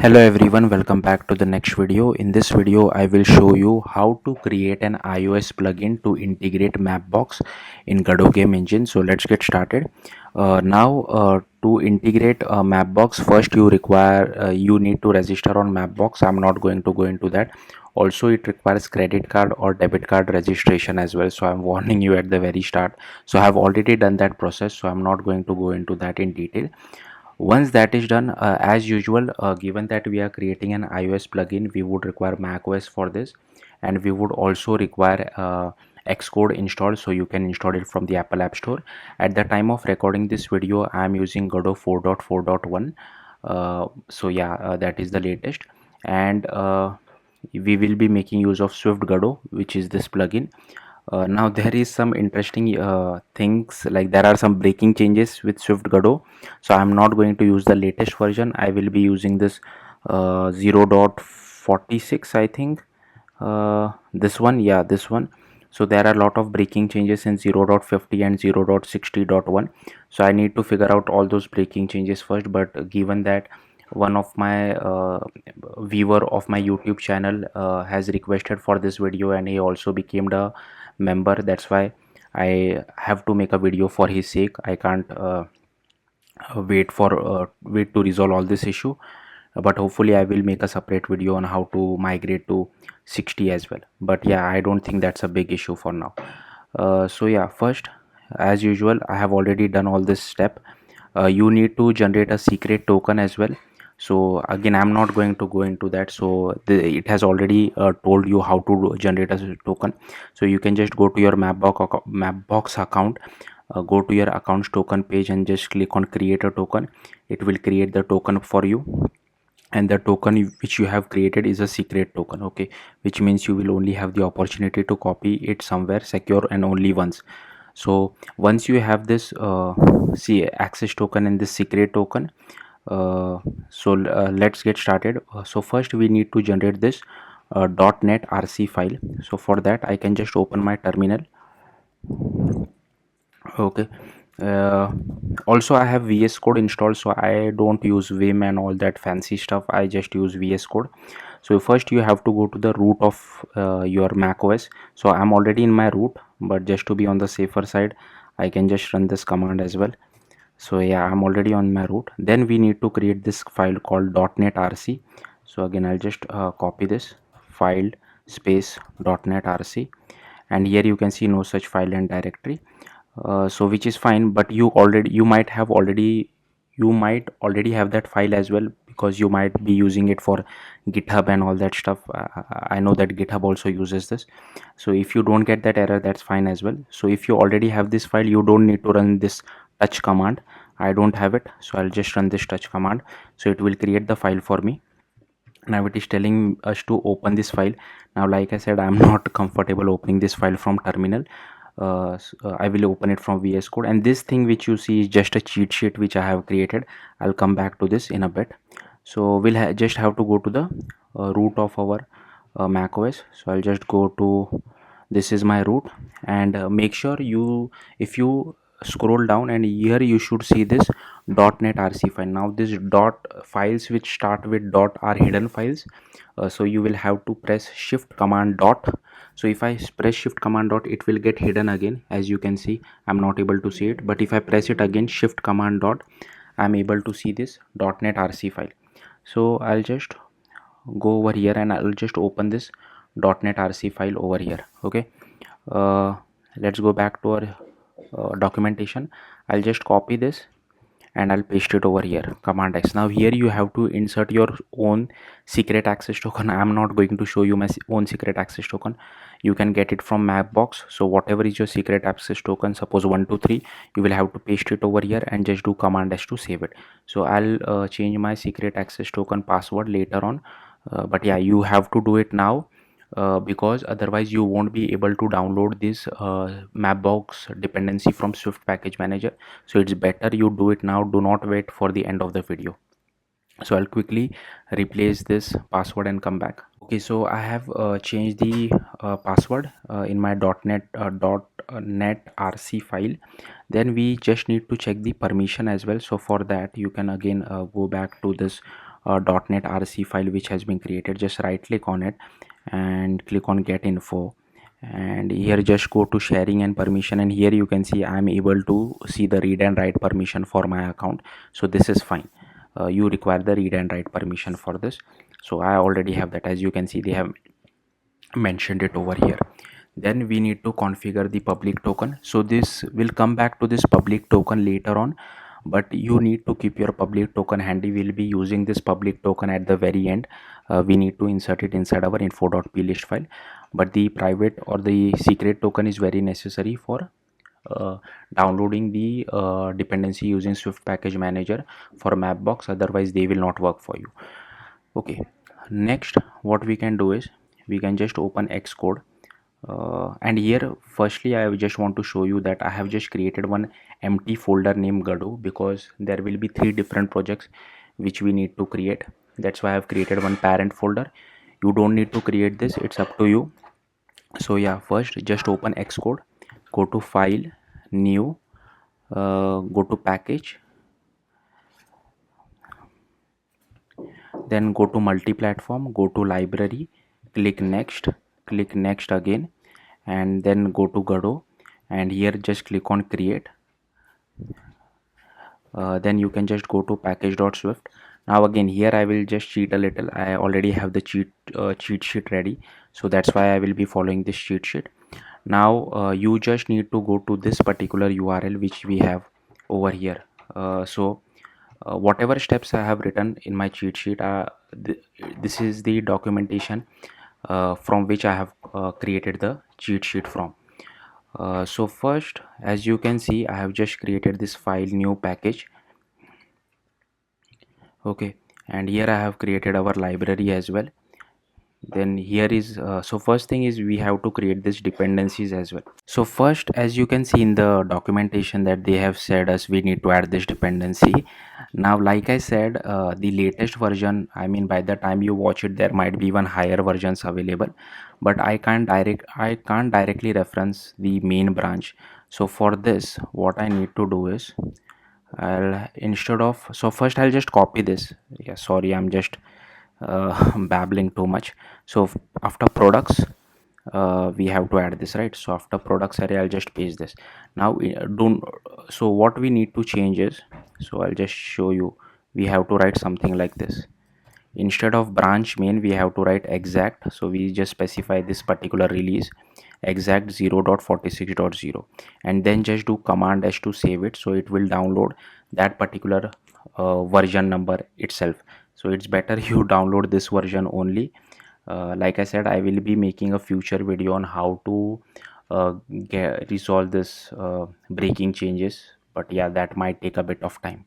Hello everyone, welcome back to the next video. In this video, I will show you how to create an iOS plugin to integrate MapBox in Godot game engine. So let's get started. To integrate MapBox, first you need to register on MapBox. I'm not going to go into that. Also, it requires credit card or debit card registration as well. So I'm warning you at the very start. So I have already done that process. So I'm not going to go into that in detail. Once that is done, as usual, given that we are creating an iOS plugin, we would require macOS for this, and we would also require Xcode installed, so you can install it from the Apple App Store. At the time of recording this video, I am using Godot 4.4.1. That is the latest, and we will be making use of SwiftGodot, which is this plugin. Now there is some interesting things, like there are some breaking changes with SwiftGodot, so I'm not going to use the latest version. I will be using this 0.46, I think. This one, yeah, this one. So there are a lot of breaking changes in 0.50 and 0.60.1, so I need to figure out all those breaking changes first. But given that one of my viewer of my YouTube channel has requested for this video, and he also became the member, that's why I have to make a video for his sake. I can't wait to resolve all this issue, but hopefully I will make a separate video on how to migrate to 60 as well. But yeah, I don't think that's a big issue for now. First, as usual, I have already done all this step. You need to generate a secret token as well. So again, I'm not going to go into that. So it has already told you how to generate a token. So you can just go to your Mapbox account, go to your accounts token page, and just click on create a token. It will create the token for you, and the token which you have created is a secret token. Okay, which means you will only have the opportunity to copy it somewhere secure, and only once. So once you have this access token and this secret token, let's get started. So first we need to generate this .NET RC file. So for that, I can just open my terminal. Okay. Also, I have VS Code installed, so I don't use Vim and all that fancy stuff. I just use VS Code. So first you have to go to the root of your Mac OS. So I'm already in my root, but just to be on the safer side, I can just run this command as well. So yeah, I'm already on my root. Then we need to create this file called .NET RC. So again, I'll just copy this file space .NET RC, and here you can see no such file and directory. So which is fine, but you might already have that file as well, because you might be using it for GitHub and all that stuff. I know that GitHub also uses this. So if you don't get that error, that's fine as well. So if you already have this file, you don't need to run this touch command. I don't have it, so I'll just run this touch command. So it will create the file for me. Now it is telling us to open this file. Now, like I said, I'm not comfortable opening this file from terminal. I will open it from VS Code, and this thing which you see is just a cheat sheet which I have created. I'll come back to this in a bit. So we'll just have to go to the root of our Mac OS. So I'll just go to, this is my root, and make sure if you scroll down, and here you should see this .NET RC file. Now this dot files which start with dot are hidden files. So you will have to press shift command dot. So if I press shift command dot, it will get hidden again. As you can see, I'm not able to see it, but if I press it again, shift command dot, I'm able to see this .NET RC file. So I'll just go over here, and I'll just open this .NET RC file over here. Okay, let's go back to our documentation. I'll just copy this and I'll paste it over here, command X. Now here you have to insert your own secret access token. I'm not going to show you my own secret access token. You can get it from MapBox. So whatever is your secret access token, suppose 123, you will have to paste it over here and just do command S to save it. So I'll change my secret access token password later on, but yeah, you have to do it now. Because otherwise you won't be able to download this Mapbox dependency from Swift package manager. So it's better you do it now. Do not wait for the end of the video. So I'll quickly replace this password and come back. Okay, so I have changed the password in my .NET RC file. Then we just need to check the permission as well. So for that, you can again go back to this .NET RC file which has been created. Just right click on it and click on get info, and here just go to sharing and permission, and here you can see I am able to see the read and write permission for my account. So this is fine. You require the read and write permission for this, so I already have that. As you can see, they have mentioned it over here. Then we need to configure the public token. So this will come back to this public token later on, but you need to keep your public token handy. We'll be using this public token at the very end. We need to insert it inside our info.plist file, but the private or the secret token is very necessary for downloading the dependency using Swift package manager for Mapbox. Otherwise they will not work for you. Okay, next what we can do is we can just open Xcode, and here firstly I just want to show you that I have just created one empty folder named Godot, because there will be 3 different projects which we need to create. That's why I have created one parent folder. You don't need to create this, it's up to you. So yeah, first just open Xcode, go to file, new, go to package, then go to multi-platform, go to library, click next again, and then go to Godot, and here just click on create. Then you can just go to package.swift. Now again here I will just cheat a little. I already have the cheat sheet ready, so that's why I will be following this cheat sheet. Now you just need to go to this particular URL which we have over here. Whatever steps I have written in my cheat sheet, this is the documentation from which I have created the cheat sheet from. So first, as you can see, I have just created this file new package. Okay, and here I have created our library as well. Then here is so first thing is we have to create these dependencies as well. So first, as you can see in the documentation, that they have said us we need to add this dependency. Now like I said, the latest version, I mean by the time you watch it there might be even higher versions available, but I can't directly reference the main branch. So for this what I need to do is so first I'll just copy this. Yeah, sorry, I'm just babbling too much. So after products, we have to add this, right? So after products array I'll just paste this. Now don't so what we need to change is, so I'll just show you, we have to write something like this. Instead of branch main we have to write exact. So we just specify this particular release exact 0.46.0, and then just do command s to save it, so it will download that particular version number itself. So it's better you download this version only. Like I said, I will be making a future video on how to resolve this breaking changes, but yeah, that might take a bit of time.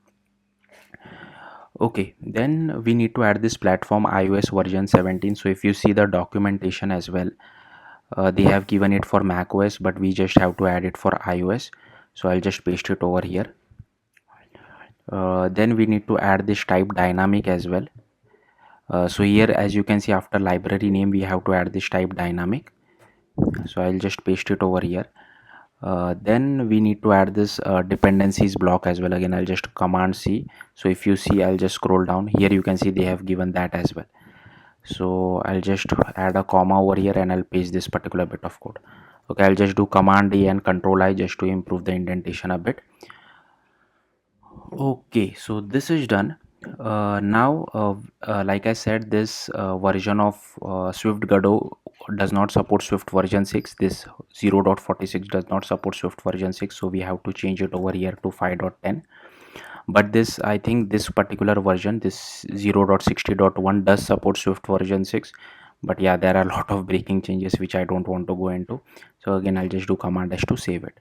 Okay, then we need to add this platform iOS version 17. So if you see the documentation as well, they have given it for macOS, but we just have to add it for iOS. So I'll just paste it over here. Then we need to add this type dynamic as well. So here as you can see, after library name we have to add this type dynamic. So I'll just paste it over here. Then we need to add this dependencies block as well. Again I'll just command C. So if you see, I'll just scroll down here, you can see they have given that as well. So I'll just add a comma over here and I'll paste this particular bit of code. Okay, I'll just do command A and control I just to improve the indentation a bit. Okay, so this is done. Now like I said, this version of SwiftGodot does not support Swift version 6. This 0.46 does not support Swift version 6, so we have to change it over here to 5.10. But this, I think this particular version, this 0.60.1 does support Swift version 6, but yeah, there are a lot of breaking changes which I don't want to go into. So again I'll just do command S to save it.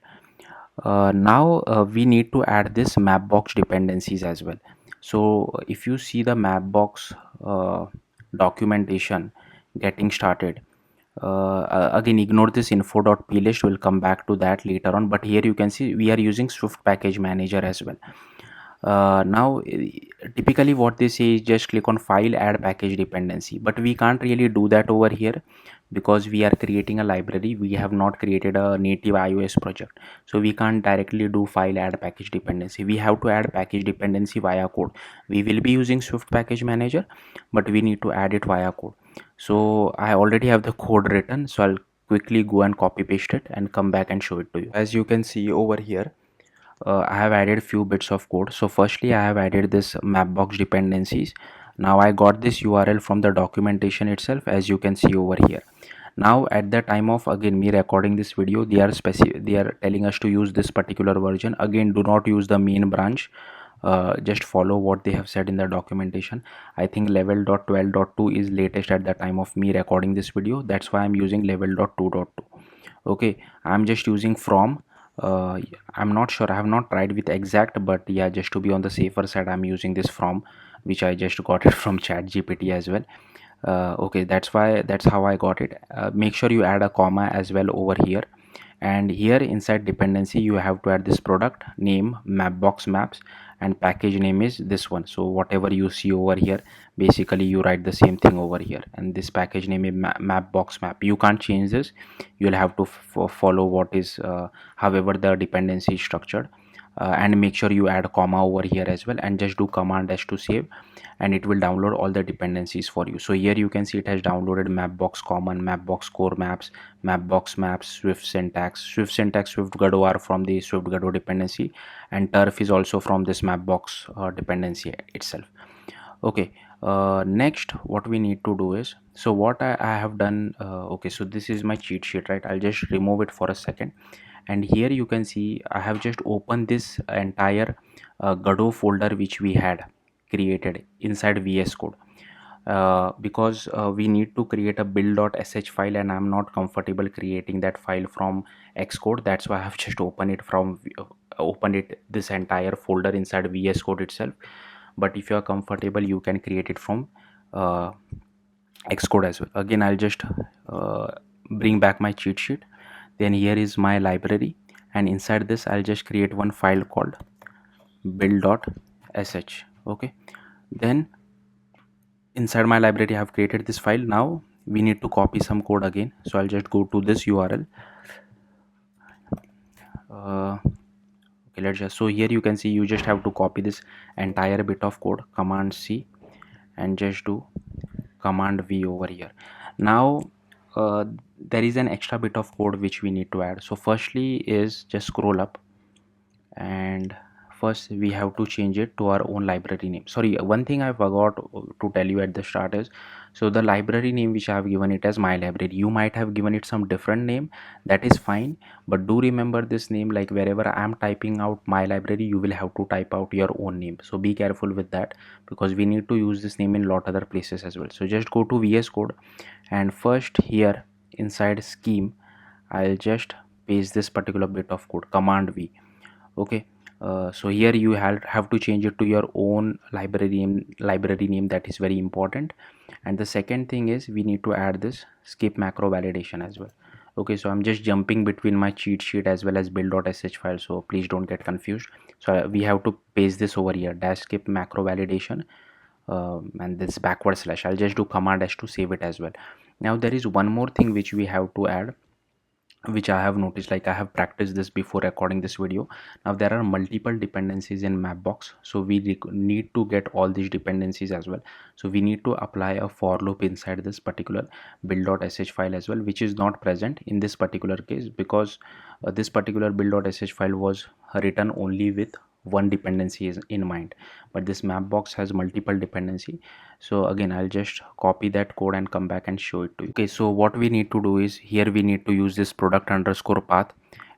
Now we need to add this MapBox dependencies as well. So if you see the MapBox documentation getting started, again ignore this info.plist, will come back to that later on, but here you can see we are using Swift package manager as well. Now typically what they say is just click on file, add package dependency, but we can't really do that over here because we are creating a library, we have not created a native iOS project, so we can't directly do file add package dependency. We have to add package dependency via code. We will be using Swift package manager, but we need to add it via code. So I already have the code written, so I'll quickly go and copy paste it and come back and show it to you. As you can see over here, I have added few bits of code. So firstly, I have added this MapBox dependencies. Now I got this URL from the documentation itself, as you can see over here. Now at the time of again me recording this video, they are telling us to use this particular version. Again, do not use the main branch. Just follow what they have said in the documentation. I think level.12.2 is latest at the time of me recording this video. That's why I'm using level.2.2. Okay, I'm just using from. I'm not sure, I have not tried with exact, but yeah, just to be on the safer side, I'm using this from, which I just got it from chat gpt as well. Okay, that's how I got it. Make sure you add a comma as well over here, and here inside dependency you have to add this product name mapbox maps, and package name is this one. So whatever you see over here, basically you write the same thing over here, and this package name is mapbox map. You can't change this, you'll have to follow what is however the dependency is structured. And make sure you add comma over here as well, and just do command dash to save, and it will download all the dependencies for you. So here you can see it has downloaded mapbox common, mapbox core maps, mapbox maps, swift syntax, SwiftGodot are from the SwiftGodot dependency, and turf is also from this mapbox dependency itself. Okay, next what we need to do is, so what I have done, okay, so this is my cheat sheet, right? I'll just remove it for a second, and here you can see I have just opened this entire Godot folder which we had created inside VS Code, because we need to create a build.sh file, and I'm not comfortable creating that file from Xcode. That's why I have just opened it this entire folder inside VS Code itself. But if you are comfortable, you can create it from uh, Xcode as well. Again, I'll just bring back my cheat sheet. Then here is my library, and inside this I'll just create one file called build.sh. okay, then inside my library I have created this file. Now we need to copy some code again, so I'll just go to this URL. Okay, let's just, so here you can see you just have to copy this entire bit of code, command C, and just do command V over here. Now there is an extra bit of code which we need to add. So firstly is just scroll up, and first we have to change it to our own library name. Sorry, one thing I forgot to tell you at the start is, so the library name which I have given it as my library, you might have given it some different name, that is fine, but do remember this name. Like wherever I am typing out my library, you will have to type out your own name, so be careful with that, because we need to use this name in lot other places as well. So just go to VS Code, and first here inside scheme I'll just paste this particular bit of code, command V. Okay, so here you have to change it to your own library name. That is very important. And the second thing is we need to add this skip macro validation as well. Okay, so I'm just jumping between my cheat sheet as well as build.sh file, so please don't get confused. So we have to paste this over here, dash skip macro validation, and this backward slash. I'll just do command s to save it as well. Now there is one more thing which we have to add, which I have noticed, like I have practiced this before recording this video. Now there are multiple dependencies in Mapbox, so we need to get all these dependencies as well. So we need to apply a for loop inside this particular build.sh file as well, which is not present in this particular case, because this particular build.sh file was written only with one dependency is in mind, but this Mapbox has multiple dependency. So again I'll just copy that code and come back and show it to you. Okay, so what we need to do is, here we need to use this product underscore path,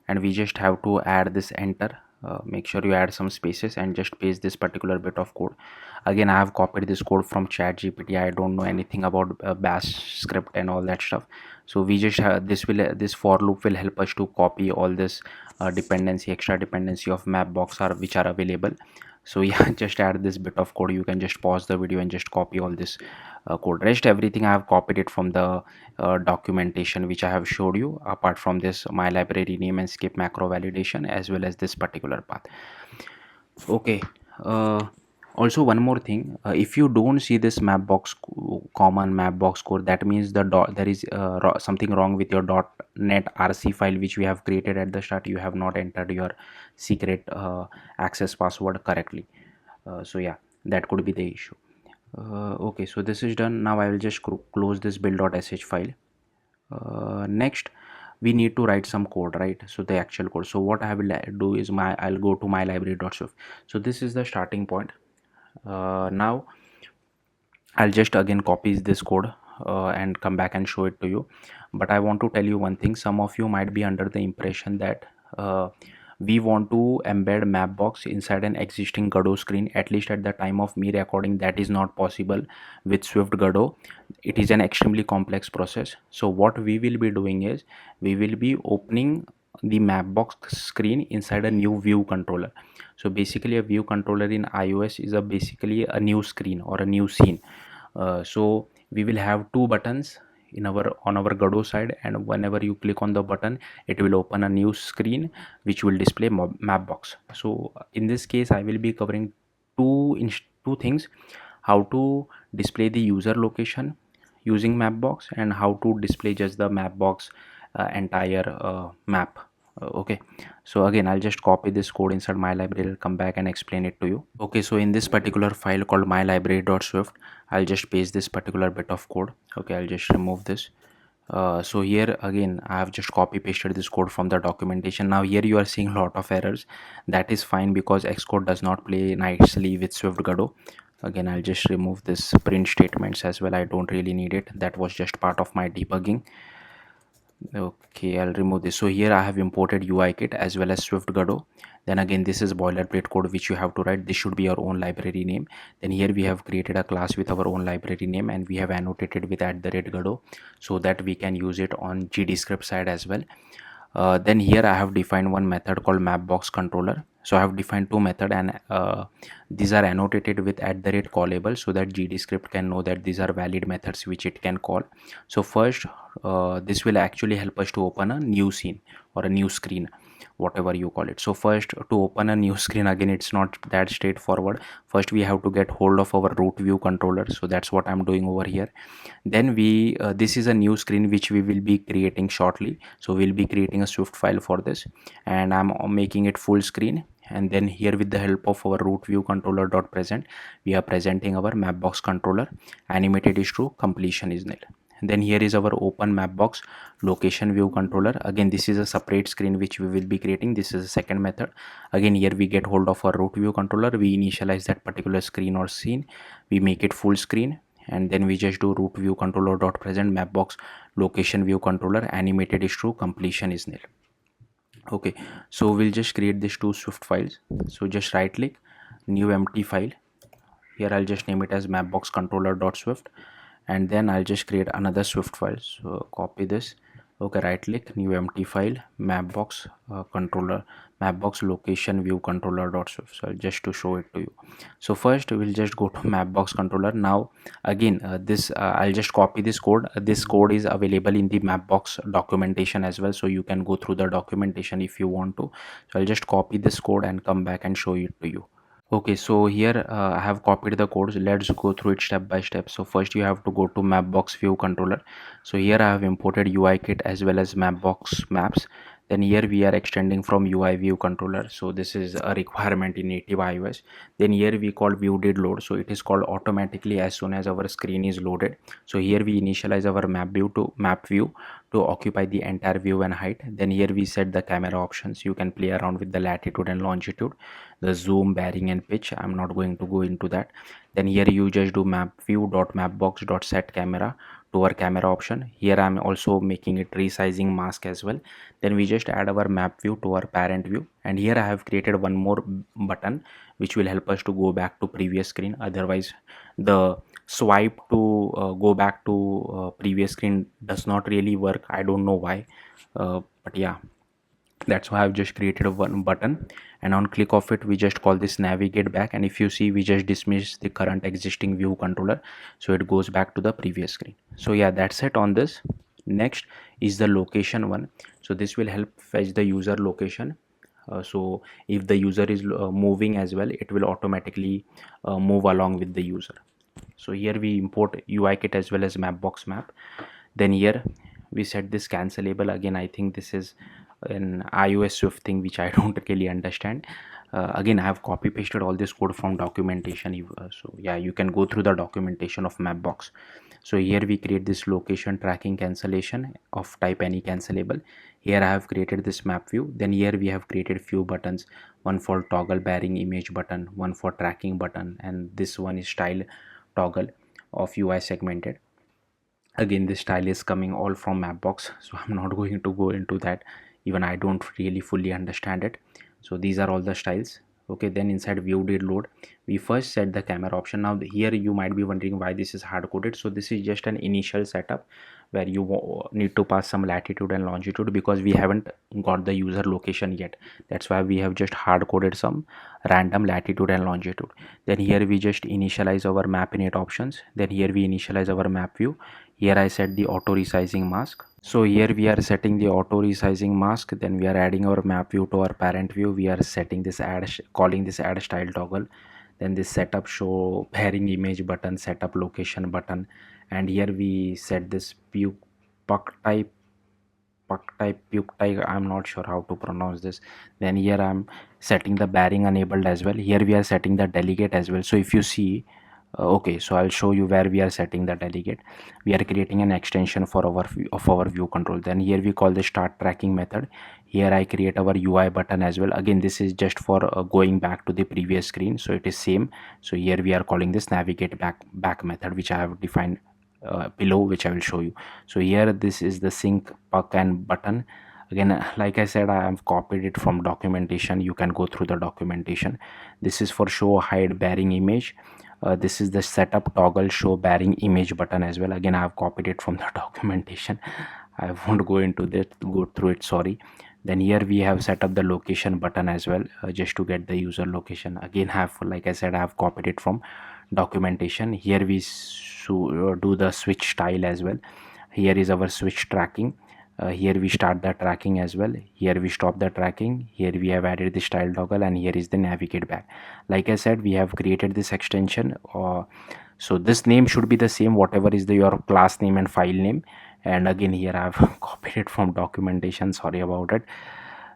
and we just have to add this enter. Make sure you add some spaces and just paste this particular bit of code. Again, I have copied this code from chat gpt. I don't know anything about bash script and all that stuff, so we just have this for loop will help us to copy all this extra dependency of Mapbox which are available. So yeah, just add this bit of code. You can just pause the video and just copy all this code. Rest everything I have copied it from the documentation which I have showed you, apart from this my library name and skip macro validation as well as this particular path. Okay, Also, one more thing, if you don't see this common mapbox code, that means there is something wrong with your .net rc file which we have created at the start. You have not entered your secret access password correctly. So yeah, that could be the issue. Okay, so this is done. Now I will just close this build.sh file. Next we need to write some code, right? So the actual code. So what I will do is I'll go to my library.swift. So this is the starting point. Now I'll just again copy this code and come back and show it to you. But I want to tell you one thing. Some of you might be under the impression that we want to embed Mapbox inside an existing Godot screen. At least at the time of me recording, that is not possible with SwiftGodot. It is an extremely complex process. So what we will be doing is we will be opening the Mapbox screen inside a new view controller. So basically a view controller in iOS is basically a new screen or a new scene. So we will have two buttons on our Godot side, and whenever you click on the button, it will open a new screen which will display Mapbox. So in this case I will be covering two things: how to display the user location using Mapbox, and how to display just the Mapbox entire map. Okay, so again I'll just copy this code inside my library. I'll come back and explain it to you. Okay, so in this particular file called mylibrary.swift, I'll just paste this particular bit of code. Okay, I'll just remove this. So here again I have just copy pasted this code from the documentation. Now here you are seeing a lot of errors. That is fine because Xcode does not play nicely with SwiftGodot. Again I'll just remove this print statements as well. I don't really need it. That was just part of my debugging. Okay, I'll remove this. So here I have imported UIKit as well as SwiftGodot. Then again, this is boilerplate code which you have to write. This should be your own library name. Then here we have created a class with our own library name, and we have annotated with @Godot so that we can use it on GDScript side as well. Then here I have defined one method called mapbox controller. So I have defined two methods, and these are annotated with @callable so that GDScript can know that these are valid methods which it can call. So first, this will actually help us to open a new scene or a new screen, whatever you call it. So first, to open a new screen, again it's not that straightforward. First we have to get hold of our root view controller. So that's what I'm doing over here. Then this is a new screen which we will be creating shortly. So we'll be creating a Swift file for this, and I'm making it full screen. And then here, with the help of our root view controller dot present, we are presenting our mapbox controller. Animated is true, completion is nil. And then here is our open mapbox location view controller. Again, this is a separate screen which we will be creating. This is a second method. Again, here we get hold of our root view controller. We initialize that particular screen or scene. We make it full screen, and then we just do root view controller dot present mapbox location view controller. Animated is true, completion is nil. Okay, so we'll just create these two Swift files. So just right click, new empty file. Here I'll just name it as mapbox controller.swift, and then I'll just create another Swift file. So copy this. Okay, right click, new empty file, mapbox mapbox location view controller.swift. So just to show it to you. So first we'll just go to mapbox controller. Now again, I'll just copy this code. This code is available in the mapbox documentation as well, so you can go through the documentation if you want to. So I'll just copy this code and come back and show it to you. Okay, so here I have copied the codes. Let's go through it step by step. So first you have to go to mapbox view controller. So here I have imported UIKit as well as mapbox maps. Then here we are extending from UI view controller. So this is a requirement in native iOS. Then here we call view did load. So it is called automatically as soon as our screen is loaded. So here we initialize our map view to occupy the entire view and height. Then here we set the camera options. You can play around with the latitude and longitude, the zoom, bearing and pitch. I'm not going to go into that. Then here you just do map view dot mapbox dot set camera to our camera option. Here I'm also making it resizing mask as well. Then we just add our map view to our parent view, and here I have created one more button which will help us to go back to previous screen. Otherwise the swipe to go back to previous screen does not really work. I don't know why, but yeah, that's why I've just created a one button, and on click of it we just call this navigate back, and if you see we just dismiss the current existing view controller, so it goes back to the previous screen. So yeah, that's it on this. Next is the location one. So this will help fetch the user location. So if the user is moving as well, it will automatically move along with the user. So here we import UI kit as well as Mapbox map. Then here we set this cancelable. Again, I think this is an iOS Swift thing which I don't really understand. Again, I have copy pasted all this code from documentation. So yeah, you can go through the documentation of Mapbox. So here we create this location tracking cancellation of type any cancelable. Here I have created this map view. Then here we have created few buttons, one for toggle bearing image button, one for tracking button, and this one is style toggle of UI segmented. Again, this style is coming all from Mapbox, so I'm not going to go into that. Even I don't really fully understand it. So these are all the styles. Okay, then inside view did load, we first set the camera option. Now here you might be wondering why this is hard coded. So this is just an initial setup where you need to pass some latitude and longitude, because we haven't got the user location yet. That's why we have just hard coded some random latitude and longitude. Then here we just initialize our map init options. Then here we initialize our map view. Here I set the auto resizing mask. So here we are setting the auto resizing mask. Then we are adding our map view to our parent view. We are setting this calling this add style toggle. Then this setup show pairing image button, setup location button, and here we set this puck type, I'm not sure how to pronounce this. Then here I'm setting the bearing enabled as well. Here we are setting the delegate as well. So if you see, okay, so I'll show you where we are setting the delegate. We are creating an extension for our view control. Then here we call the start tracking method. Here I create our UI button as well. Again, this is just for going back to the previous screen, so it is same. So here we are calling this navigate back method, which I have defined below, which I will show you. So here this is the sync puck and button. Again, like I said, I have copied it from documentation. You can go through the documentation. This is for show hide bearing image. This is the setup toggle show bearing image button as well. Again, I have copied it from the documentation. I won't go through it, sorry. Then here we have set up the location button as well, just to get the user location. Again, like I said, I have copied it from documentation. Here we do the switch style as well. Here is our switch tracking. Here we start the tracking as well. Here we stop the tracking. Here we have added the style toggle, and here is the navigate back. Like I said, we have created this extension. So this name should be the same whatever is your class name and file name. And again, here I have copied it from documentation, sorry about it.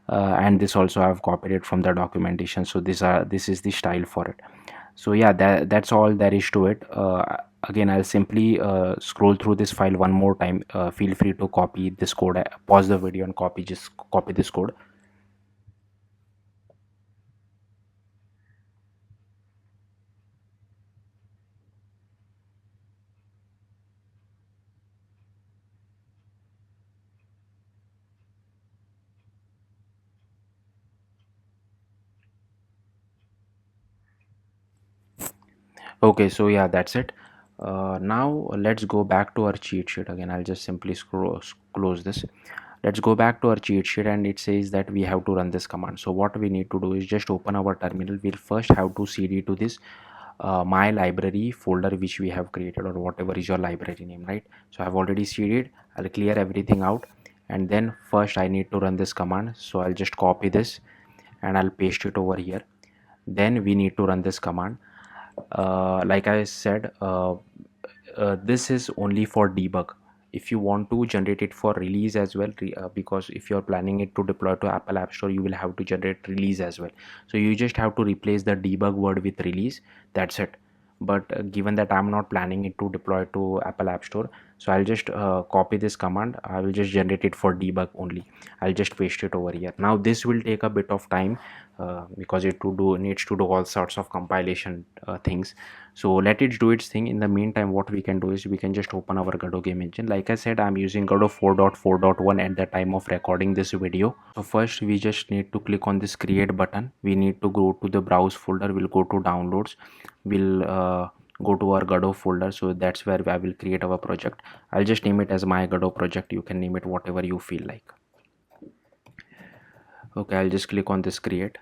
And this also I have copied it from the documentation. So this is the style for it. So yeah, that's all there is to it. Again, I'll simply scroll through this file one more time. Feel free to copy this code, pause the video and just copy this code. Okay, so yeah, that's it. Now let's go back to our cheat sheet. Again, I'll just simply close this. Let's go back to our cheat sheet, and it says that we have to run this command. So what we need to do is just open our terminal. We'll first have to cd to this my library folder which we have created, or whatever is your library name, right? So I've already cd'd. I'll clear everything out, and then first I need to run this command. So I'll just copy this and I'll paste it over here. Then we need to run this command. Like I said, this is only for debug. If you want to generate it for release as well, because if you're planning it to deploy to Apple App Store, you will have to generate release as well. So you just have to replace the debug word with release. That's it. But given that I'm not planning it to deploy to Apple App Store, so I'll just copy this command. I will just generate it for debug only. I'll just paste it over here. Now this will take a bit of time, because it needs to do all sorts of compilation things. So let it do its thing. In the meantime, what we can do is we can just open our Godot game engine. Like I said, I'm using Godot 4.4.1 at the time of recording this video. So first we just need to click on this create button. We need to go to the browse folder. We'll go to downloads. We'll go to our Godot folder. So that's where I will create our project. I'll just name it as my Godot project. You can name it whatever you feel like. Okay, I'll just click on this create.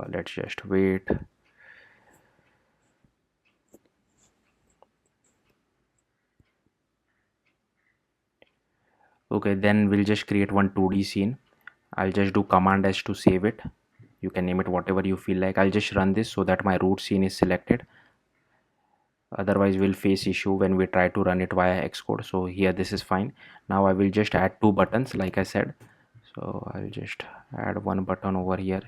Let's just wait. Okay, then we'll just create one 2D scene. I'll just do Command S to save it. You can name it whatever you feel like. I'll just run this so that my root scene is selected. Otherwise we'll face issue when we try to run it via Xcode. So here this is fine. Now I will just add 2 buttons like I said. So I'll just add 1 button over here.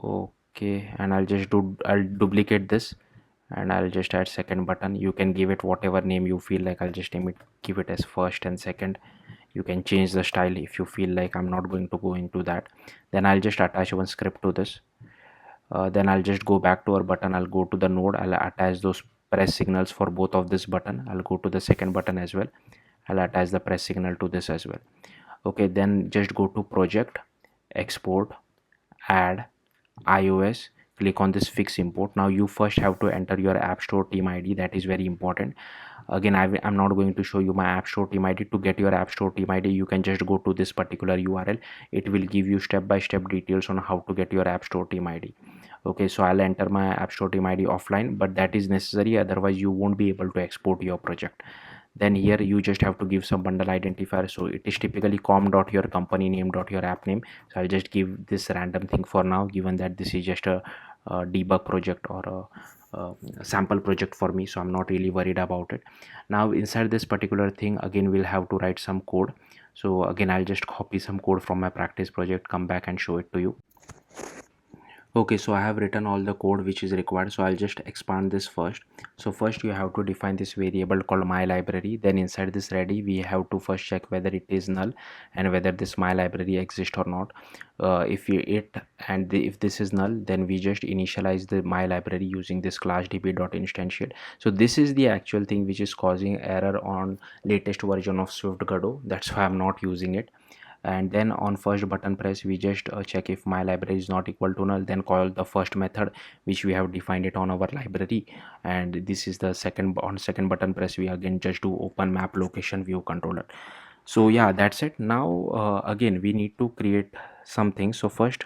Okay, and I'll duplicate this, and I'll just add second button. You can give it whatever name you feel like. I'll just give it as first and second. You can change the style if you feel like. I'm not going to go into that. Then I'll just attach one script to this. Then I'll just go back to our button. I'll go to the node. I'll attach those press signals for both of this button. I'll go to the second button as well. I'll attach the press signal to this as well. Okay, then just go to project, export, add iOS, click on this fix import. Now you first have to enter your App Store team ID. That is very important. Again, I'm not going to show you my App Store team ID. To get your App Store team ID, you can just go to this particular URL. It will give you step-by-step details on how to get your App Store team ID. Okay, so I'll enter my App Store team ID offline, but that is necessary, otherwise you won't be able to export your project. Then here you just have to give some bundle identifier. So it is typically com.your company name.your app name. So I'll just give this random thing for now, given that this is just a debug project or a sample project for me, so I'm not really worried about it. Now inside this particular thing, again we'll have to write some code. So again I'll just copy some code from my practice project, come back and show it to you. Okay, so I have written all the code which is required, so I'll just expand this first. So first you have to define this variable called my library. Then inside this ready, we have to first check whether it is null and whether this my library exists or not. If this is null, then we just initialize the my library using this class db.instantiate. So this is the actual thing which is causing error on latest version of SwiftGodot. That's why I'm not using it. And then on first button press, we just check if my library is not equal to null, then call the first method which we have defined it on our library. And this is the second button press, we again just do open map location view controller. So yeah, that's it. Now again we need to create something. So first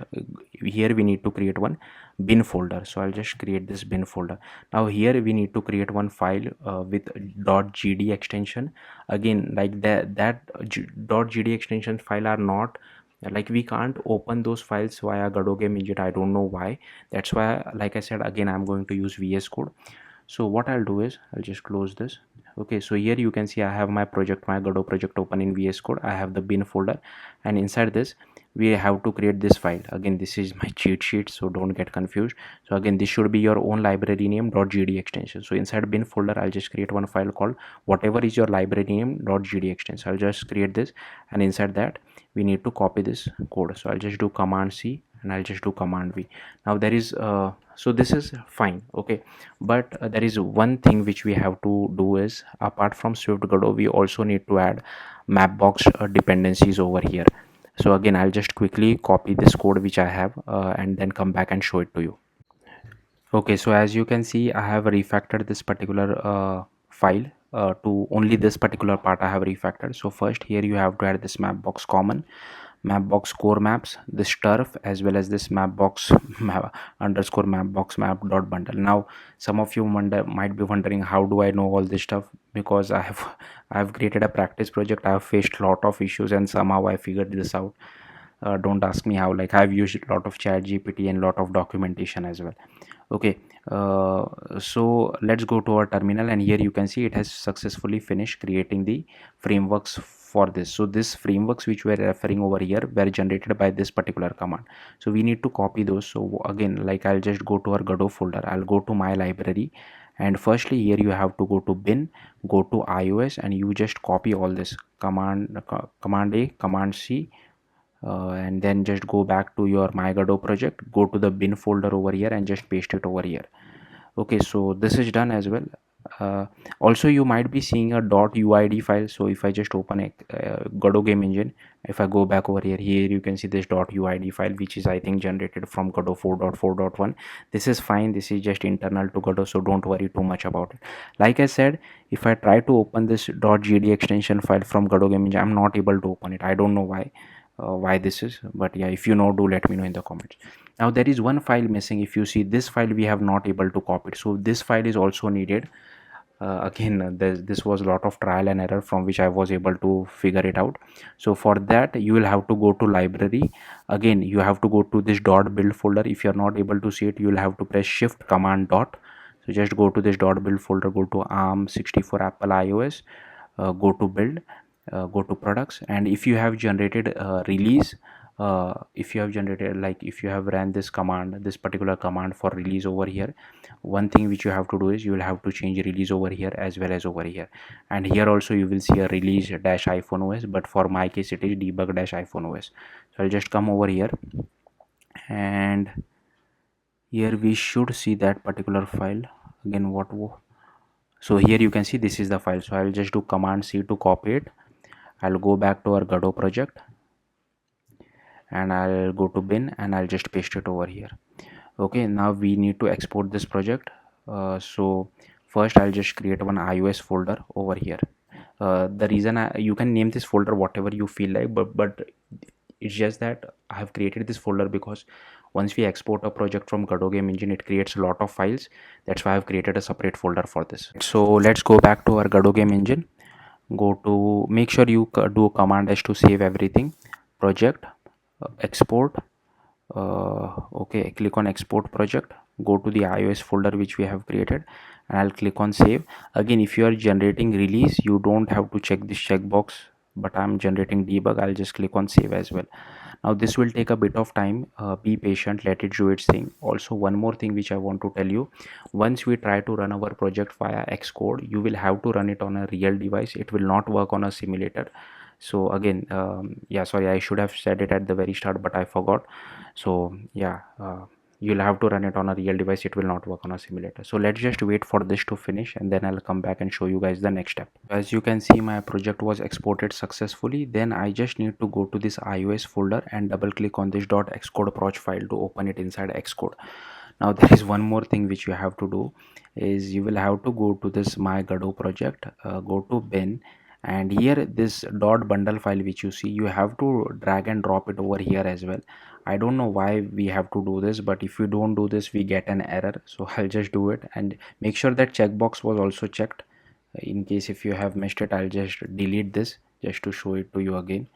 here we need to create one bin folder. So I'll just create this bin folder. Now here we need to create one file with .gd extension. Again, like that .gd extension file are not, like, we can't open those files via Godot game engine. I don't know why. That's why, like I said, again I'm going to use VS Code. So what I'll do is I'll just close this. Okay, so here you can see I have my Godot project open in VS Code. I have the bin folder, and inside this we have to create this file. Again, this is my cheat sheet, so don't get confused. So again, this should be your own library name .gd extension. So inside bin folder, I'll just create one file called whatever is your library name .gd extension. I'll just create this, and inside that we need to copy this code. So I'll just do Command C and I'll just do Command V. Now there is so this is fine, okay, but there is one thing which we have to do is, apart from SwiftGodot, we also need to add MapBox dependencies over here. So again, I'll just quickly copy this code which I have and then come back and show it to you. Okay, so as you can see, I have refactored this particular file to only this particular part I have refactored. So first here you have to add this MapBox common, MapBox core maps, this turf, as well as this MapBox underscore MapBox map dot bundle. Now some of you might be wondering, how do I know all this stuff? Because I have created a practice project. I have faced a lot of issues and somehow I figured this out. Don't ask me how. Like, I've used a lot of chat GPT and a lot of documentation as well. Okay, so let's go to our terminal, and here you can see it has successfully finished creating the frameworks for this. So this frameworks which we're referring over here were generated by this particular command. So we need to copy those. So again, like, I'll just go to our Godot folder. I'll go to my library, and firstly here you have to go to bin, go to iOS, and you just copy all this command A, command C, and then just go back to your my Godot project, go to the bin folder over here and just paste it over here. Okay, so this is done as well. Also you might be seeing a .uid file. So if I just open a Godot game engine, if I go back over here, you can see this .uid file, which is, I think, generated from Godot 4.4.1. This is fine. This is just internal to Godot, so don't worry too much about it. Like I said, if I try to open this .gd extension file from Godot game engine, I'm not able to open it. I don't know why this is, but yeah, if you know, do let me know in the comments. Now there is one file missing. If you see this file, we have not able to copy it, so this file is also needed. again, this was a lot of trial and error from which I was able to figure it out. So for that you will have to go to library. Again, you have to go to this dot build folder. If you are not able to see it, you will have to press shift command dot. So just go to this dot build folder, go to ARM64 Apple iOS, go to build, go to products, and if you have generated release, if you have generated, like if you have ran this command, this particular command for release over here, one thing which you have to do is you will have to change release over here as well as over here. And here also you will see a release dash iPhone OS, but for my case it is debug dash iPhone OS. So I'll just come over here, and here we should see that particular file. Again, so here you can see this is the file. So I'll just do command C to copy it. I'll go back to our Godot project, and I'll go to bin, and I'll just paste it over here. Okay, now we need to export this project. So first I'll just create one iOS folder over here. The reason you can name this folder whatever you feel like, but it's just that I have created this folder because once we export a project from Godot game engine, it creates a lot of files. That's why I've created a separate folder for this. So let's go back to our Godot game engine. Go to, make sure you do command S to save everything. Project, export. Okay, click on export project, go to the iOS folder which we have created, and I'll click on save. Again, if you are generating release, you don't have to check this checkbox, but I'm generating debug. I'll just click on save as well. Now this will take a bit of time, be patient, let it do its thing. Also, one more thing which I want to tell you, once we try to run our project via Xcode, you will have to run it on a real device. It will not work on a simulator. So again, yeah, sorry, I should have said it at the very start, but I forgot. So yeah, you'll have to run it on a real device. It will not work on a simulator. So let's just wait for this to finish, and then I'll come back and show you guys the next step. As you can see, my project was exported successfully. Then I just need to go to this iOS folder and double click on this .xcode proj file to open it inside Xcode. Now there is one more thing which you have to do, is you will have to go to this my Godot project, go to bin, and here this .bundle file which you see, you have to drag and drop it over here as well. I don't know why we have to do this, but if you don't do this we get an error. So I'll just do it, and make sure that checkbox was also checked. In case if you have missed it, I'll just delete this just to show it to you again.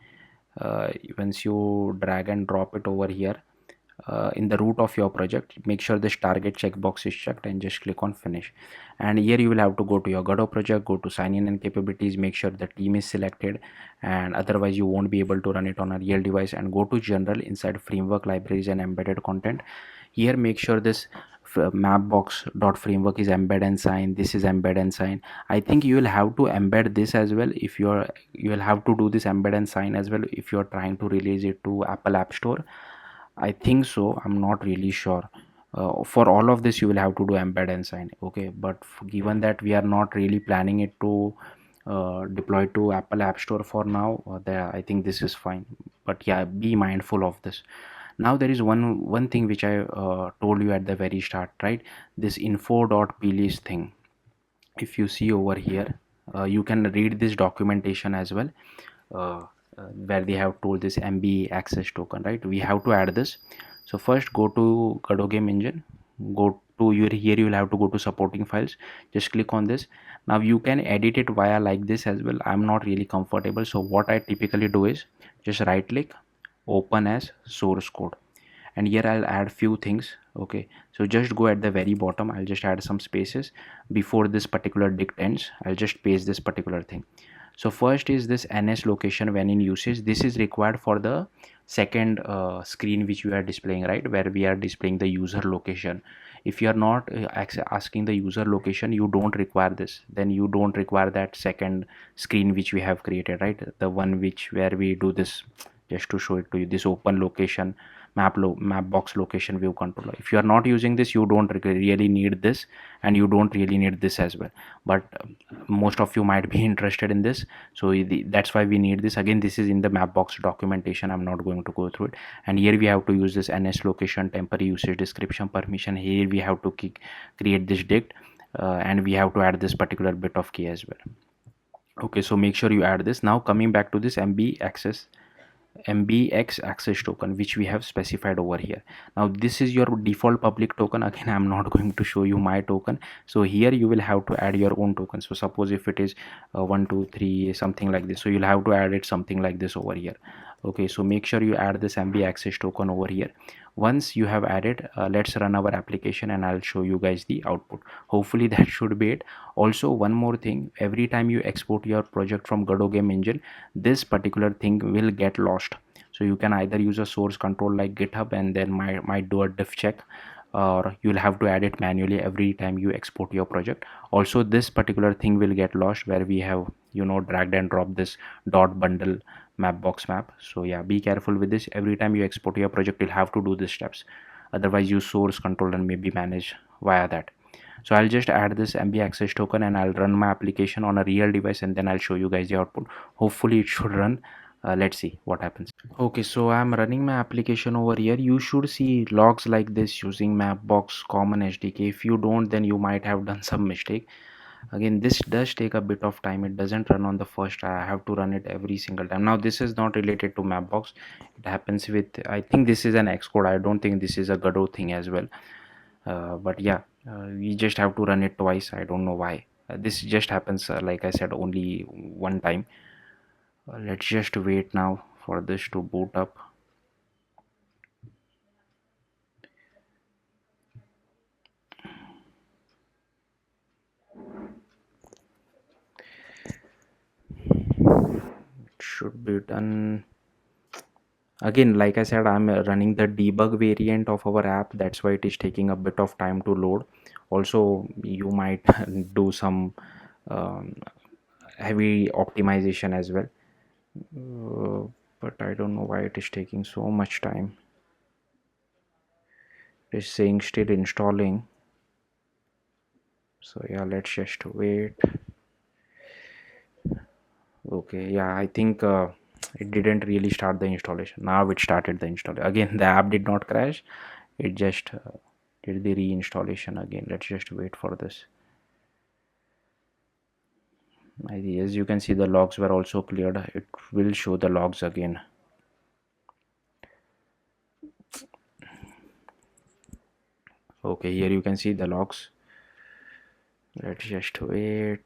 Once you drag and drop it over here, in the root of your project, make sure this target checkbox is checked, and just click on finish. And here you will have to go to your Godot project, go to sign in and capabilities, make sure the team is selected, and otherwise you won't be able to run it on a real device. And go to general, inside framework, libraries and embedded content. Here make sure this mapbox.framework is embed and sign. This is embed and sign. I think you will have to embed this as well. If you will have to do this embed and sign as well if you're trying to release it to Apple App Store. I think so, I'm not really sure. For all of this you will have to do embed and sign. Okay, but given that we are not really planning it to deploy to Apple App Store for now, I think this is fine. But yeah, be mindful of this. Now there is one thing which I told you at the very start, right? This info.plist thing. If you see over here, you can read this documentation as well. Where they have told this MB access token, right? We have to add this. So first go to Godot game engine, go to here you will have to go to supporting files, just click on this. Now you can edit it via like this as well. I'm not really comfortable, so what I typically do is just right click, open as source code, and here I'll add few things. Okay, so just go at the very bottom, I'll just add some spaces before this particular dict ends. I'll just paste this particular thing. So first is this NS location when in usage. This is required for the second screen which we are displaying, right, where we are displaying the user location. If you are not asking the user location, you don't require this. Then you don't require that second screen which we have created, right, the one where we do this. Just to show it to you, this open location mapbox location view controller. If you are not using this, you don't really need this, and you don't really need this as well. But most of you might be interested in this, so that's why we need this. Again, this is in the mapbox documentation, I'm not going to go through it. And here we have to use this NS location temporary usage description permission. Here we have to create this dict, and we have to add this particular bit of key as well. Okay, so make sure you add this. Now coming back to this MB access MBX access token, which we have specified over here. Now this is your default public token. Again, I'm not going to show you my token. So here you will have to add your own token. So suppose if it is 123 something like this, so you'll have to add it something like this over here. Okay, so make sure you add this MB access token over here. Once you have added, let's run our application and I'll show you guys the output. Hopefully that should be it. Also, one more thing, every time you export your project from Godot game engine, this particular thing will get lost. So you can either use a source control like GitHub and then might do a diff check, or you'll have to add it manually every time you export your project. Also, this particular thing will get lost where we have, you know, dragged and dropped this dot bundle MapBox map. So yeah, be careful with this. Every time you export your project, you'll have to do these steps. Otherwise, use source control and maybe manage via that. So I'll just add this MB access token and I'll run my application on a real device and then I'll show you guys the output. Hopefully it should run. Let's see what happens. Okay, so I'm running my application over here. You should see logs like this using MapBox common SDK. If you don't, then you might have done some mistake. Again, this does take a bit of time. It doesn't run on the first try. I have to run it every single time. Now this is not related to MapBox. It happens with, I think this is an Xcode. I don't think this is a Godot thing as well. But yeah, we just have to run it twice. I don't know why. This just happens, like I said, only one time. Let's just wait now for this to boot up. It should be done. Again, like I said, I'm running the debug variant of our app. That's why it is taking a bit of time to load. Also, you might do some heavy optimization as well. But I don't know why it is taking so much time. It is saying still installing. So yeah, let's just wait. Okay, yeah, I think it didn't really start the installation. Now it started the installation. Again, the app did not crash. It just did the reinstallation again. Let's just wait for this. As you can see, the logs were also cleared. It will show the logs again. Okay, here you can see the logs. Let's just wait.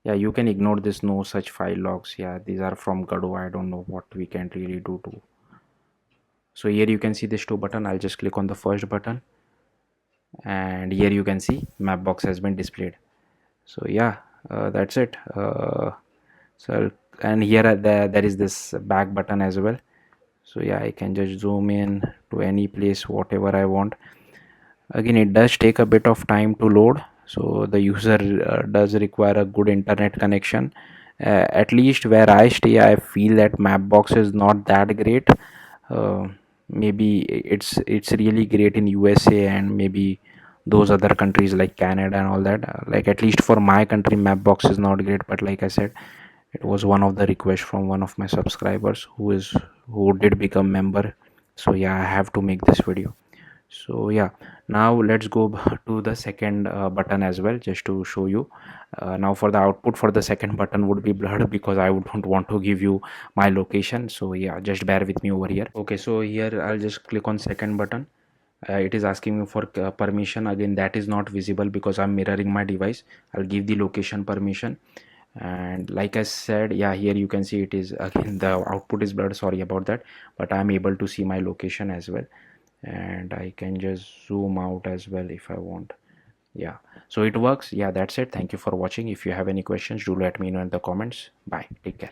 Yeah, you can ignore this no such file logs. Yeah, these are from Godot. I don't know what we can really do to. So here you can see this two button. I'll just click on the first button and here you can see MapBox has been displayed. So yeah, that's it. So and here there is this back button as well. So yeah, I can just zoom in to any place whatever I want. Again, it does take a bit of time to load, so the user does require a good internet connection. At least where I stay, I feel that MapBox is not that great. Maybe it's really great in USA and maybe those other countries like Canada and all that. Like at least for my country, MapBox is not great. But like I said, it was one of the requests from one of my subscribers who did become member. So yeah, I have to make this video. So yeah, now let's go to the second button as well, just to show you. Now for the output for the second button would be blurred because I don't want to give you my location. So yeah, just bear with me over here. Okay, so here I'll just click on second button. It is asking me for permission. Again, that is not visible because I'm mirroring my device. I'll give the location permission, and like I said, yeah, here you can see it is again the output is blurred, sorry about that, but I'm able to see my location as well, and I can just zoom out as well if I want. Yeah, so it works. Yeah, that's it. Thank you for watching. If you have any questions, do let me know in the comments. Bye, take care.